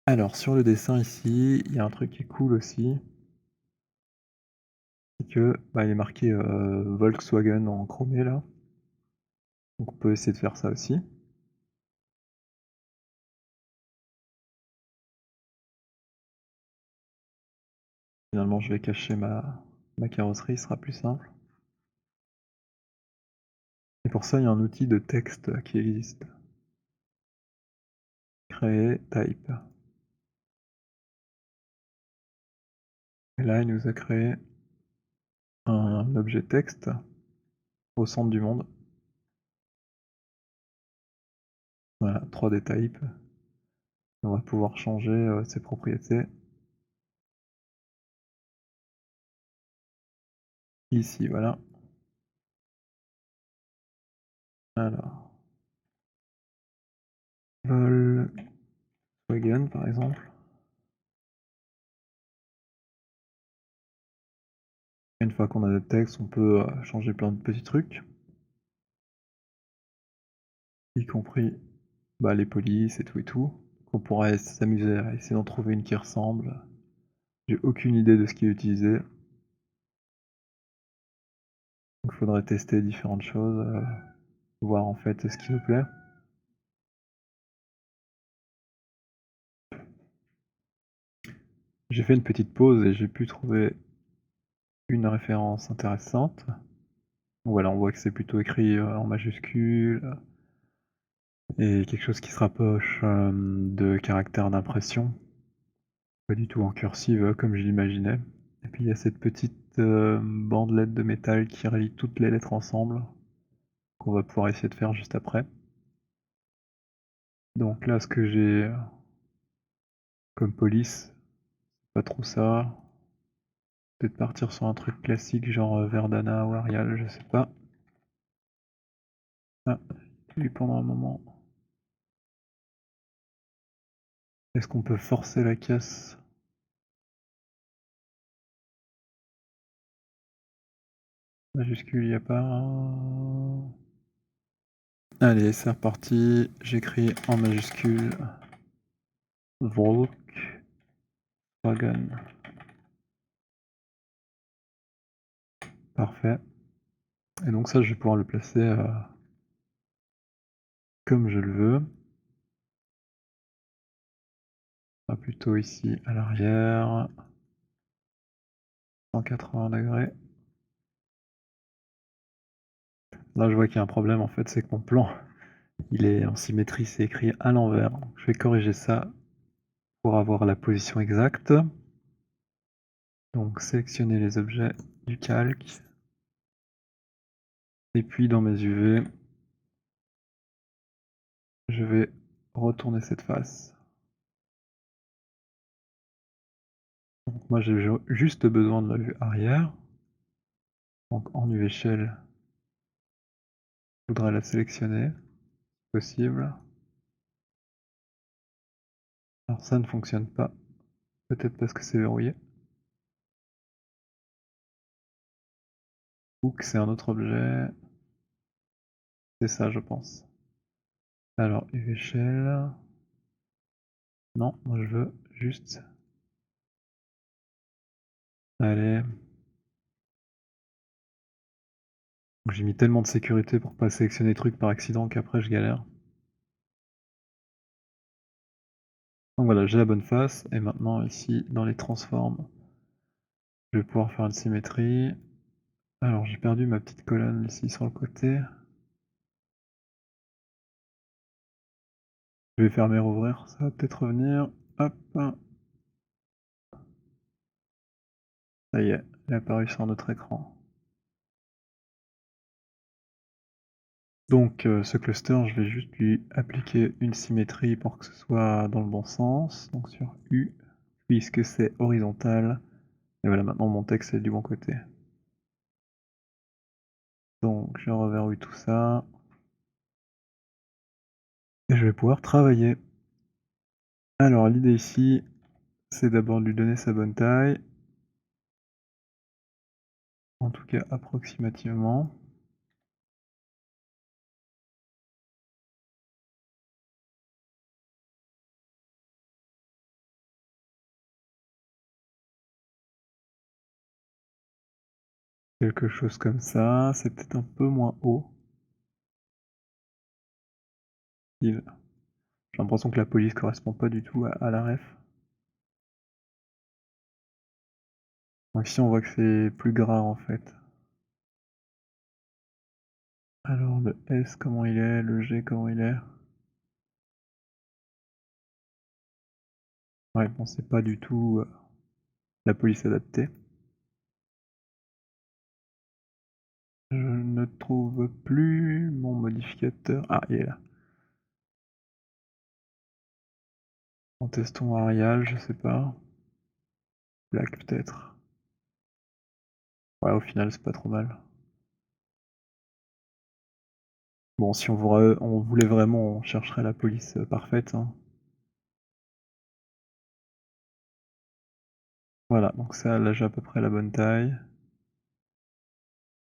Alors sur le dessin ici, il y a un truc qui est cool aussi, c'est que, bah, il est marqué, Volkswagen en chromé là, donc on peut essayer de faire ça aussi. Finalement je vais cacher ma carrosserie, ce sera plus simple. Et pour ça il y a un outil de texte qui existe. Créer, type. Et là il nous a créé un objet texte au centre du monde. Voilà, 3D type. On va pouvoir changer, ses propriétés. Ici, voilà. Alors, Volkswagen par exemple. Une fois qu'on a notre texte, on peut, changer plein de petits trucs. Y compris, bah, les polices et tout et tout. On pourrait s'amuser à essayer d'en trouver une qui ressemble. J'ai aucune idée de ce qui est utilisé. Donc faudrait tester différentes choses, voir en fait ce qui nous plaît. J'ai fait une petite pause et j'ai pu trouver une référence intéressante. Voilà, on voit que c'est plutôt écrit, en majuscules, et quelque chose qui se rapproche, de caractères d'impression. Pas du tout en cursive, comme je l'imaginais. Et puis il y a cette petite, bandelette de métal qui relie toutes les lettres ensemble, qu'on va pouvoir essayer de faire juste après. Donc là, ce que j'ai, comme police, pas trop ça. Peut-être partir sur un truc classique genre, Verdana ou Arial, je sais pas. Ah, lui pendant un moment. Est-ce qu'on peut forcer la caisse? Majuscule, y a pas. Allez, c'est reparti. J'écris en majuscule Volkswagen. Parfait. Et donc ça, je vais pouvoir le placer, comme je le veux. Ah, plutôt ici à l'arrière. 180°. Là, je vois qu'il y a un problème en fait, c'est que mon plan, il est en symétrie, c'est écrit à l'envers. Je vais corriger ça pour avoir la position exacte. Donc sélectionner les objets du calque. Et puis dans mes UV, je vais retourner cette face. Donc moi j'ai juste besoin de la vue arrière. Donc en UV Shell, je voudrais la sélectionner, possible. Alors ça ne fonctionne pas, peut-être parce que c'est verrouillé. Ou que c'est un autre objet. C'est ça je pense. Alors UV Shell. Non, moi je veux juste. Allez. J'ai mis tellement de sécurité pour pas sélectionner des trucs par accident qu'après je galère. Donc voilà, j'ai la bonne face, et maintenant ici, dans les transforms, je vais pouvoir faire une symétrie. Alors j'ai perdu ma petite colonne ici sur le côté. Je vais fermer, rouvrir, ça va peut-être revenir. Hop. Ça y est, il est apparu sur notre écran. Donc ce cluster, je vais juste lui appliquer une symétrie pour que ce soit dans le bon sens. Donc sur U, puisque c'est horizontal. Et voilà, maintenant mon texte est du bon côté. Donc je reverrouille tout ça. Et je vais pouvoir travailler. Alors l'idée ici, c'est d'abord de lui donner sa bonne taille. En tout cas approximativement. quelque chose comme ça, c'est peut-être un peu moins haut. Il J'ai l'impression que la police correspond pas du tout à la ref. Donc ici on voit que c'est plus gras en fait. Alors le S comment il est, le G comment il est? Ouais bon c'est pas du tout, la police adaptée. Je ne trouve plus mon modificateur. Ah il est là. Testons Arial, je sais pas. Black peut-être. Ouais au final c'est pas trop mal. Bon si on voulait vraiment, on chercherait la police, parfaite, hein. Voilà, donc ça, là j'ai à peu près la bonne taille.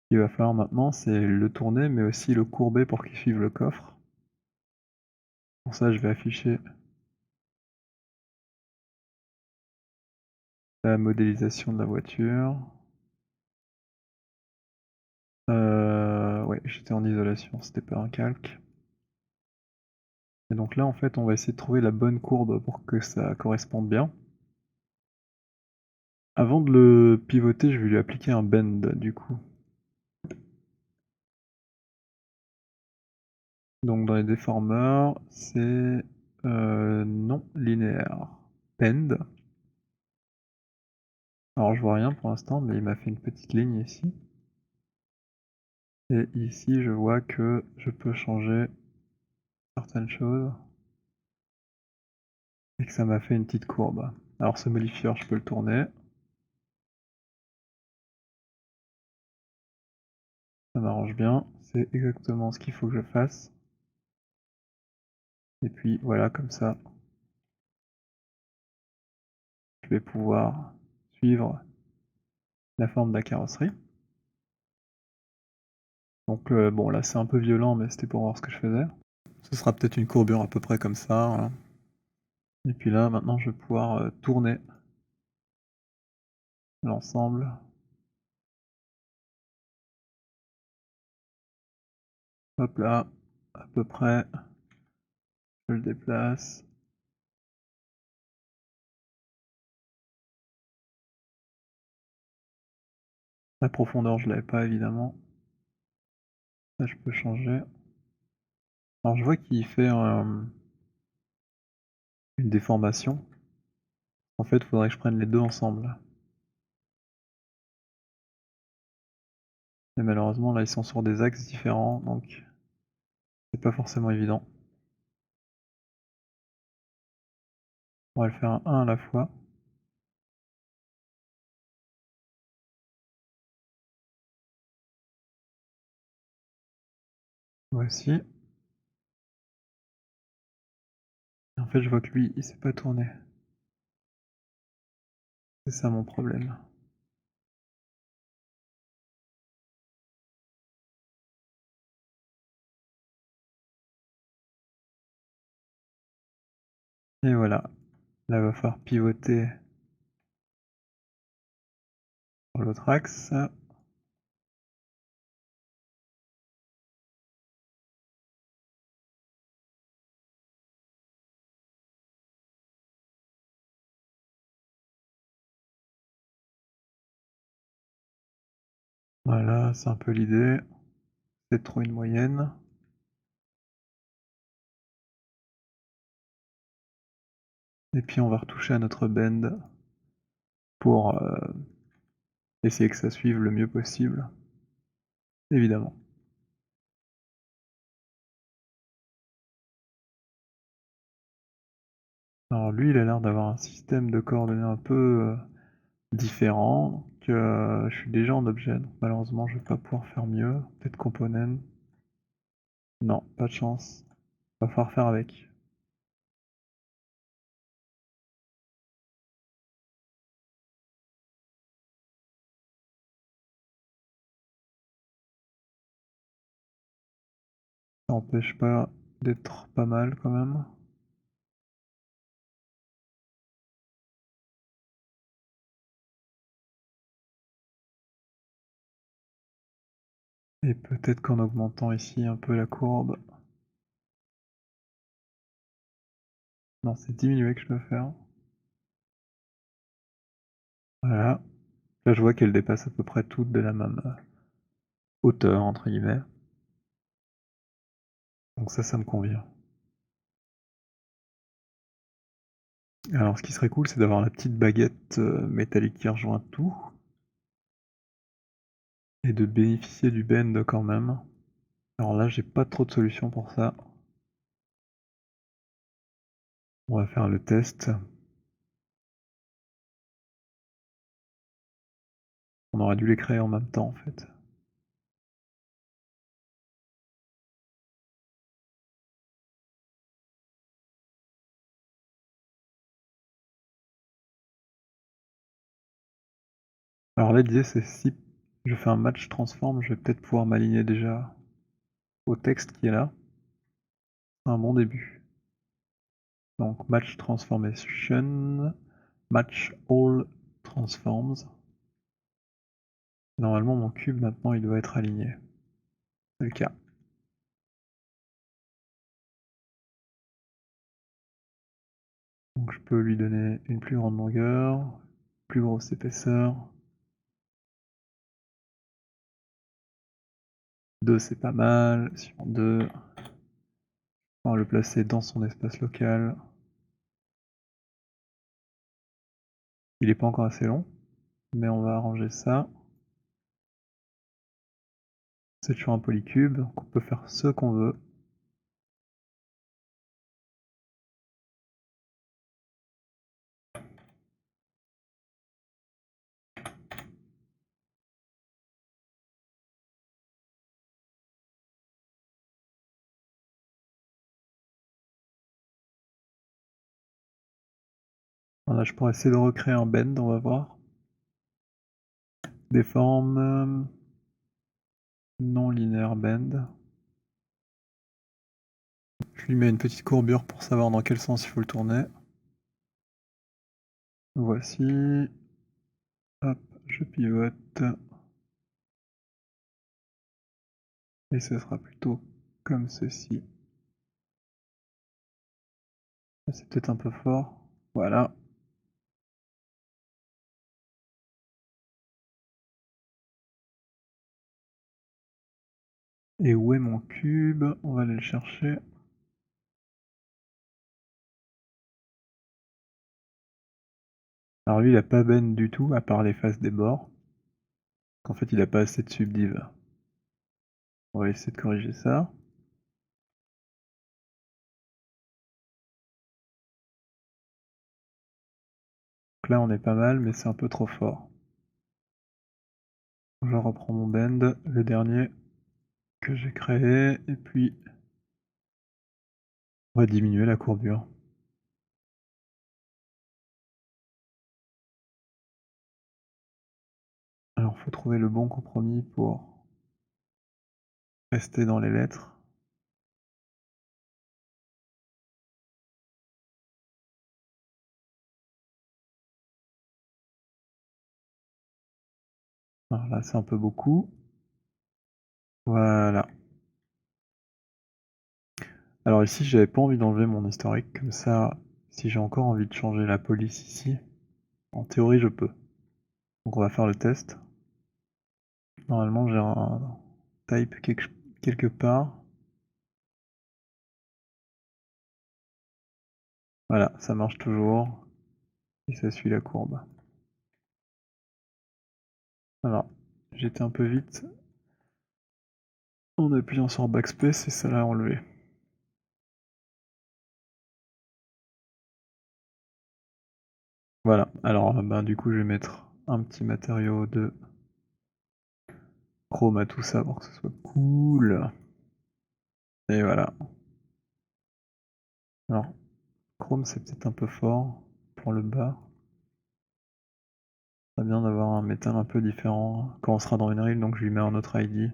Ce qu'il va falloir maintenant, c'est le tourner, mais aussi le courber pour qu'il suive le coffre. Pour ça, je vais afficher la modélisation de la voiture. Ouais, j'étais en isolation, c'était pas un calque. Et donc là, en fait, on va essayer de trouver la bonne courbe pour que ça corresponde bien. Avant de le pivoter, je vais lui appliquer un bend, du coup. Donc dans les déformeurs, c'est non linéaire. Bend. Alors je vois rien pour l'instant, mais il m'a fait une petite ligne ici. Et ici, je vois que je peux changer certaines choses et que ça m'a fait une petite courbe. Alors ce modifieur, je peux le tourner. Ça m'arrange bien, c'est exactement ce qu'il faut que je fasse. Et puis voilà, comme ça, je vais pouvoir suivre la forme de la carrosserie. Donc bon, là c'est un peu violent, mais c'était pour voir ce que je faisais. Ce sera peut-être une courbure à peu près comme ça, hein. Et puis là, maintenant, je vais pouvoir tourner l'ensemble. Hop là, à peu près. Je le déplace. La profondeur, je l'avais pas évidemment. Ça, je peux changer. Alors je vois qu'il fait une déformation. En fait, il faudrait que je prenne les deux ensemble. Mais malheureusement, là, ils sont sur des axes différents, donc c'est pas forcément évident. On va le faire un à la fois. Voici. Et en fait, je vois que lui, il s'est pas tourné. C'est ça mon problème. Et voilà. Là, il va falloir pivoter sur l'autre axe. Voilà, c'est un peu l'idée. C'est de trouver une moyenne. Et puis on va retoucher à notre bend pour essayer que ça suive le mieux possible. Évidemment. Alors lui, il a l'air d'avoir un système de coordonnées un peu différent. Donc je suis déjà en objet, donc malheureusement je vais pas pouvoir faire mieux. Peut-être component. Non, pas de chance. Va falloir faire avec. Ça empêche pas d'être pas mal quand même. Et peut-être qu'en augmentant ici un peu la courbe. Non, c'est diminuer que je dois faire. Voilà. Là, je vois qu'elles dépassent à peu près toutes de la même hauteur, entre guillemets. Donc ça me convient. Alors, ce qui serait cool, c'est d'avoir la petite baguette métallique qui rejoint tout. Et de bénéficier du bend quand même. Alors là, j'ai pas trop de solution pour ça. On va faire le test. On aurait dû les créer en même temps en fait. Alors là, l'idée c'est si je fais un match transform, je vais peut-être pouvoir m'aligner déjà au texte qui est là. C'est un bon début. Donc match transformation, match all transforms. Normalement mon cube maintenant il doit être aligné. C'est le cas. Donc je peux lui donner une plus grande longueur, plus grosse épaisseur. 2 c'est pas mal, sur 2. On va le placer dans son espace local. Il est pas encore assez long, mais on va arranger ça. C'est toujours un polycube, donc on peut faire ce qu'on veut. Voilà, je pourrais essayer de recréer un bend, on va voir. Des formes non linéaires bend. Je lui mets une petite courbure pour savoir dans quel sens il faut le tourner. Voici. Hop, je pivote. Et ce sera plutôt comme ceci. C'est peut-être un peu fort. Voilà. Et où est mon cube? On va aller le chercher. Alors lui, il a pas bend du tout, à part les faces des bords. En fait, il a pas assez de subdiv. On va essayer de corriger ça. Donc là, on est pas mal, mais c'est un peu trop fort. Je reprends mon bend, le dernier que j'ai créé, et puis on va diminuer la courbure. Alors, faut trouver le bon compromis pour rester dans les lettres. Alors là, c'est un peu beaucoup. Voilà. Alors ici, j'avais pas envie d'enlever mon historique, comme ça, si j'ai encore envie de changer la police ici, en théorie, je peux. Donc on va faire le test. Normalement, j'ai un type quelque part. Voilà, ça marche toujours. Et ça suit la courbe. Alors, j'étais un peu vite en appuyant sur backspace et ça l'a enlevé. Voilà, alors ben, du coup je vais mettre un petit matériau de chrome à tout ça pour que ce soit cool. Et voilà. Alors, chrome c'est peut-être un peu fort pour le bas. C'est bien d'avoir un métal un peu différent quand on sera dans une reel, donc je lui mets un autre ID.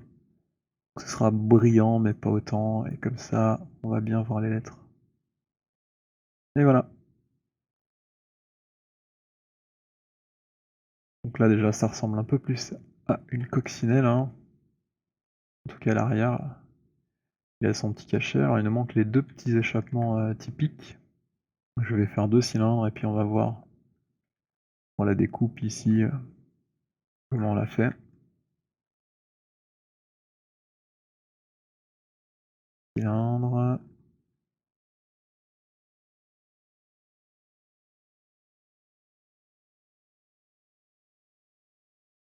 Ce sera brillant mais pas autant, et comme ça on va bien voir les lettres. Et voilà. Donc là déjà ça ressemble un peu plus à une coccinelle, hein. En tout cas à l'arrière, il a son petit cachet. Alors il nous manque les 2 petits échappements, typiques. Je vais faire 2 cylindres et puis on va voir pour la découpe ici, comment on l'a fait. Cylindre.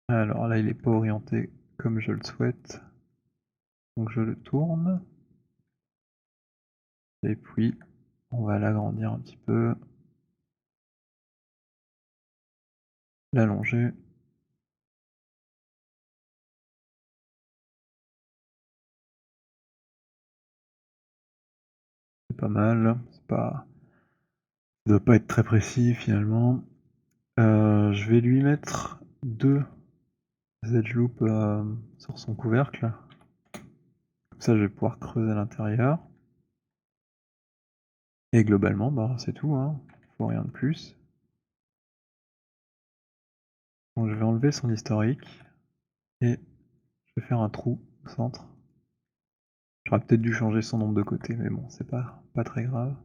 Alors là, il est pas orienté comme je le souhaite, donc je le tourne et puis on va l'agrandir un petit peu, l'allonger. C'est pas mal, c'est pas ça doit pas être très précis finalement. Je vais lui mettre 2 edge loops, sur son couvercle. Comme ça, je vais pouvoir creuser à l'intérieur et globalement, bah, c'est tout, hein, faut rien de plus. Donc je vais enlever son historique et je vais faire un trou au centre. J'aurais peut-être dû changer son nombre de côtés, mais bon, c'est pas très grave.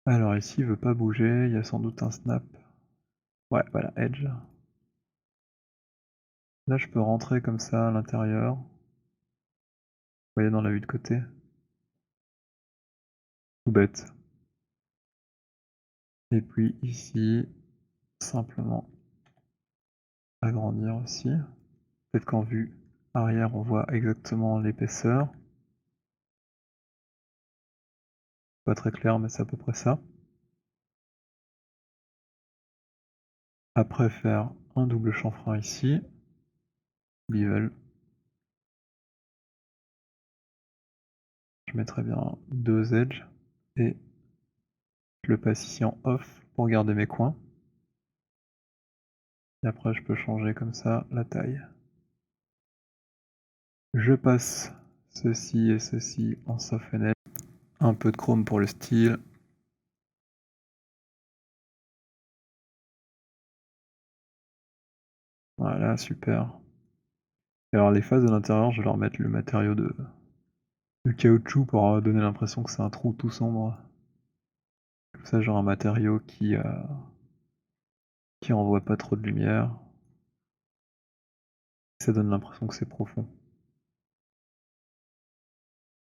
Alors ici, il veut pas bouger, il y a sans doute un snap. Ouais, voilà, edge. Là, je peux rentrer comme ça à l'intérieur. Vous voyez dans la vue de côté. Tout bête. Et puis ici, simplement agrandir aussi. Peut-être qu'en vue arrière, on voit exactement l'épaisseur. Pas très clair, mais c'est à peu près ça. Après, faire un double chanfrein ici. Bevel. Je mettrai bien 2 edges. Et je le passe ici en off pour garder mes coins. Et après, je peux changer comme ça la taille. Je passe ceci et ceci en softener. Un peu de chrome pour le style. Voilà, super. Et alors les faces de l'intérieur, je vais leur mettre le matériau de caoutchouc pour donner l'impression que c'est un trou tout sombre. Comme ça, j'aurai un matériau qui envoie pas trop de lumière. Ça donne l'impression que c'est profond.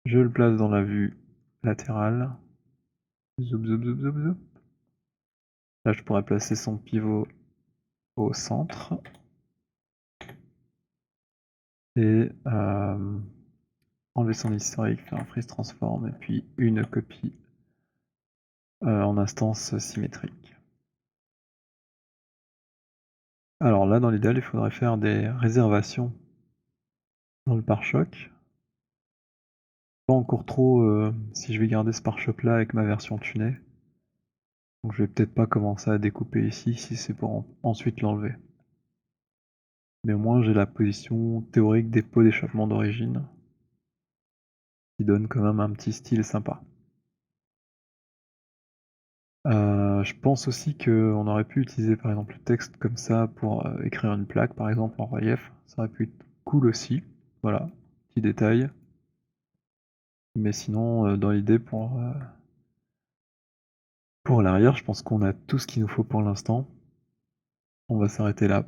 Je le place dans la vue latérale. Zoup, zoup, zoup, zoup, zoup. Là, je pourrais placer son pivot au centre. Et enlever son historique, faire un freeze transform et puis une copie en instance symétrique. Alors là, dans l'idéal, il faudrait faire des réservations dans le pare-choc. Pas encore trop si je vais garder ce pare-choc là avec ma version tunée. Donc je vais peut-être pas commencer à découper ici si c'est pour ensuite l'enlever. Mais au moins j'ai la position théorique des pots d'échappement d'origine, qui donne quand même un petit style sympa. Je pense aussi qu'on aurait pu utiliser par exemple le texte comme ça pour écrire une plaque par exemple en relief, ça aurait pu être cool aussi, voilà, petit détail. Mais sinon dans l'idée pour l'arrière, je pense qu'on a tout ce qu'il nous faut pour l'instant. On va s'arrêter là.